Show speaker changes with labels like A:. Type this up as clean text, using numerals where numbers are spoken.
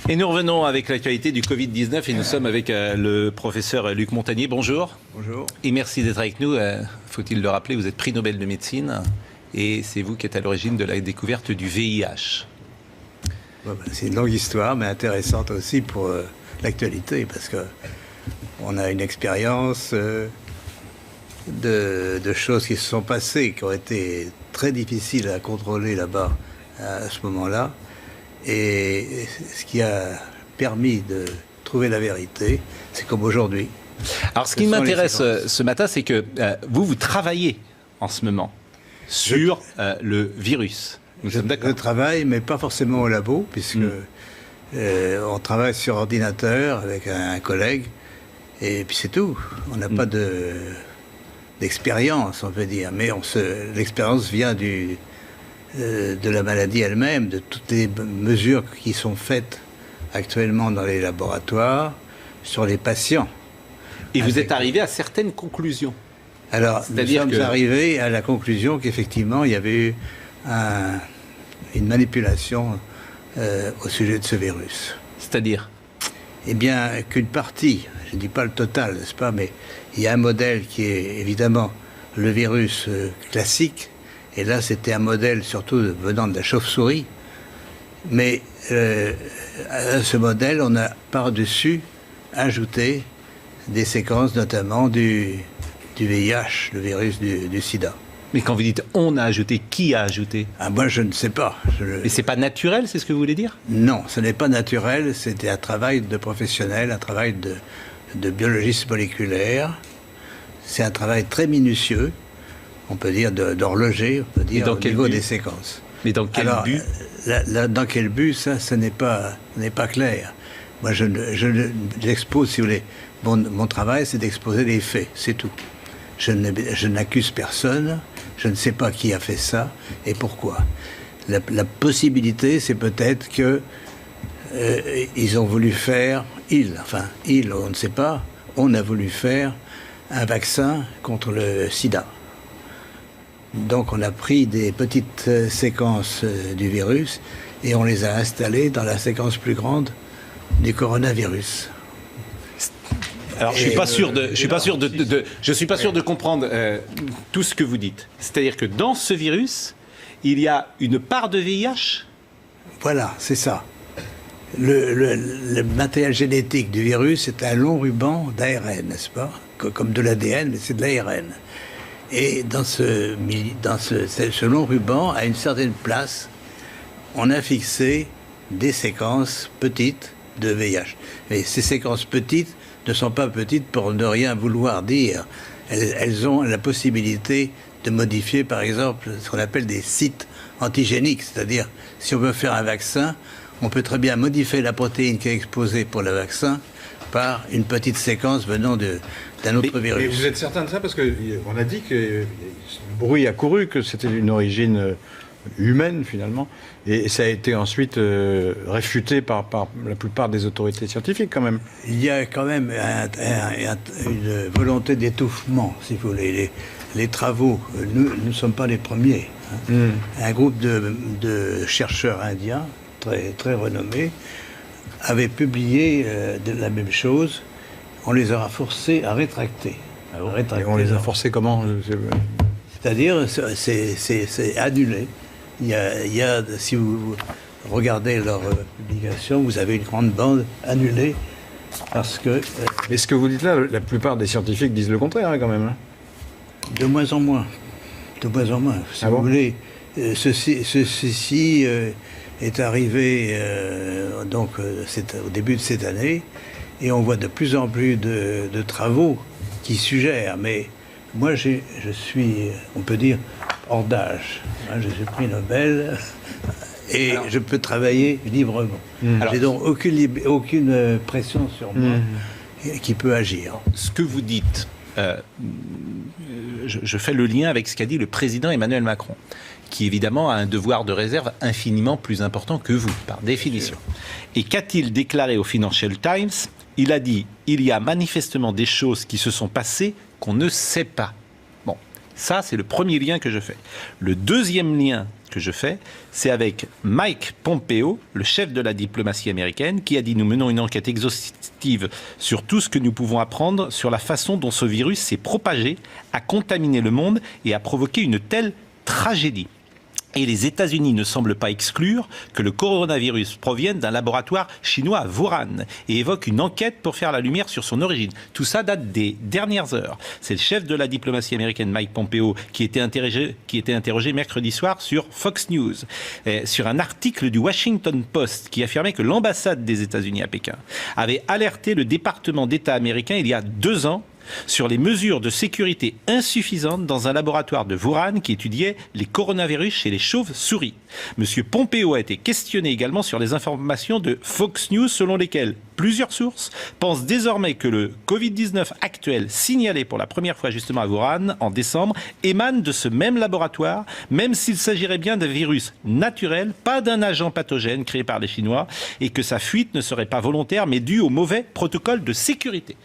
A: Et nous revenons avec l'actualité du Covid-19 et nous sommes avec le professeur Luc Montagnier. Bonjour.
B: Bonjour.
A: Et merci d'être avec nous. Faut-il le rappeler, vous êtes prix Nobel de médecine et c'est vous qui êtes à l'origine de la découverte du VIH.
B: C'est une longue histoire, mais intéressante aussi pour l'actualité, parce qu'on a une expérience de choses qui se sont passées, qui ont été très difficiles à contrôler là-bas à ce moment-là. Et ce qui a permis de trouver la vérité, c'est comme aujourd'hui.
A: Alors ce qui m'intéresse ce matin, c'est que vous travaillez en ce moment sur le virus.
B: Je travaille, mais pas forcément au labo, puisque on travaille sur ordinateur avec un collègue, et puis c'est tout. On n'a pas d'expérience, on peut dire, mais l'expérience vient de la maladie elle-même, de toutes les mesures qui sont faites actuellement dans les laboratoires sur les patients.
A: Et vous êtes arrivé à certaines conclusions.
B: Alors, nous sommes arrivés à la conclusion qu'effectivement, il y avait eu une manipulation au sujet de ce virus.
A: C'est-à-dire ?
B: Eh bien, qu'une partie, je ne dis pas le total, n'est-ce pas, mais il y a un modèle qui est évidemment le virus classique. Et là, c'était un modèle surtout venant de la chauve-souris. Mais à ce modèle, on a par-dessus ajouté des séquences, notamment du VIH, le virus du sida.
A: Mais quand vous dites « on a ajouté », qui a ajouté ?
B: Moi, je ne sais pas.
A: Mais c'est pas naturel, c'est ce que vous voulez dire ?
B: Non, ce n'est pas naturel. C'était un travail de professionnel, un travail de biologiste moléculaire. C'est un travail très minutieux. On peut dire d'horloger, on peut dire au niveau des séquences.
A: Mais dans quel but ?
B: Dans quel but, ça, ce n'est pas clair. Moi, je l'expose, si vous voulez. Mon travail, c'est d'exposer les faits, c'est tout. Je n'accuse personne, je ne sais pas qui a fait ça et pourquoi. La possibilité, c'est peut-être que ils ont voulu faire, on ne sait pas, on a voulu faire un vaccin contre le sida. Donc on a pris des petites séquences du virus et on les a installées dans la séquence plus grande du coronavirus.
A: Alors je suis pas sûr de comprendre tout ce que vous dites. C'est-à-dire que dans ce virus, il y a une part de VIH ?
B: Voilà, c'est ça. Le matériel génétique du virus est un long ruban d'ARN, n'est-ce pas ? Comme de l'ADN, mais c'est de l'ARN. Et dans ce long ruban, à une certaine place, on a fixé des séquences petites de VIH. Mais ces séquences petites ne sont pas petites pour ne rien vouloir dire. Elles ont la possibilité de modifier, par exemple, ce qu'on appelle des sites antigéniques. C'est-à-dire, si on veut faire un vaccin, on peut très bien modifier la protéine qui est exposée pour le vaccin par une petite séquence venant d'un autre virus.
C: Mais vous êtes certain de ça ? Parce qu'on a dit que le bruit a couru, que c'était une origine humaine, finalement. Et ça a été ensuite réfuté par la plupart des autorités scientifiques, quand même.
B: Il y a quand même une volonté d'étouffement, si vous voulez. Les travaux, nous ne sommes pas les premiers. Un groupe de chercheurs indiens, très, très renommés, avait publié la même chose. On les aura forcés à rétracter.
C: Et on les a forcés comment ?
B: C'est-à-dire, c'est annulé. Il y a, si vous regardez leur publication, vous avez une grande bande annulée parce que...
C: Mais ce que vous dites là, la plupart des scientifiques disent le contraire, quand même.
B: De moins en moins. De moins en moins. Si vous voulez, ceci est arrivé c'est au début de cette année, et on voit de plus en plus de travaux qui suggèrent, mais moi je suis, on peut dire, hors d'âge. Je suis prix Nobel et je peux travailler librement. J'ai donc aucune pression sur moi qui peut agir.
A: Ce que vous dites, je fais le lien avec ce qu'a dit le président Emmanuel Macron, qui évidemment a un devoir de réserve infiniment plus important que vous, par définition. Et qu'a-t-il déclaré au Financial Times ? Il a dit « Il y a manifestement des choses qui se sont passées qu'on ne sait pas ». Bon, Ça, c'est le premier lien que je fais. Le deuxième lien que je fais, c'est avec Mike Pompeo, le chef de la diplomatie américaine, qui a dit « Nous menons une enquête exhaustive sur tout ce que nous pouvons apprendre sur la façon dont ce virus s'est propagé, a contaminé le monde et a provoqué une telle tragédie. » Et les États-Unis ne semblent pas exclure que le coronavirus provienne d'un laboratoire chinois à Wuhan et évoque une enquête pour faire la lumière sur son origine. Tout ça date des dernières heures. C'est le chef de la diplomatie américaine, Mike Pompeo, qui était interrogé mercredi soir sur Fox News, sur un article du Washington Post qui affirmait que l'ambassade des États-Unis à Pékin avait alerté le département d'État américain il y a 2 ans sur les mesures de sécurité insuffisantes dans un laboratoire de Wuhan qui étudiait les coronavirus chez les chauves-souris. Monsieur Pompeo a été questionné également sur les informations de Fox News selon lesquelles plusieurs sources pensent désormais que le Covid-19 actuel, signalé pour la première fois justement à Wuhan en décembre, émane de ce même laboratoire, même s'il s'agirait bien d'un virus naturel, pas d'un agent pathogène créé par les Chinois, et que sa fuite ne serait pas volontaire mais due au mauvais protocole de sécurité.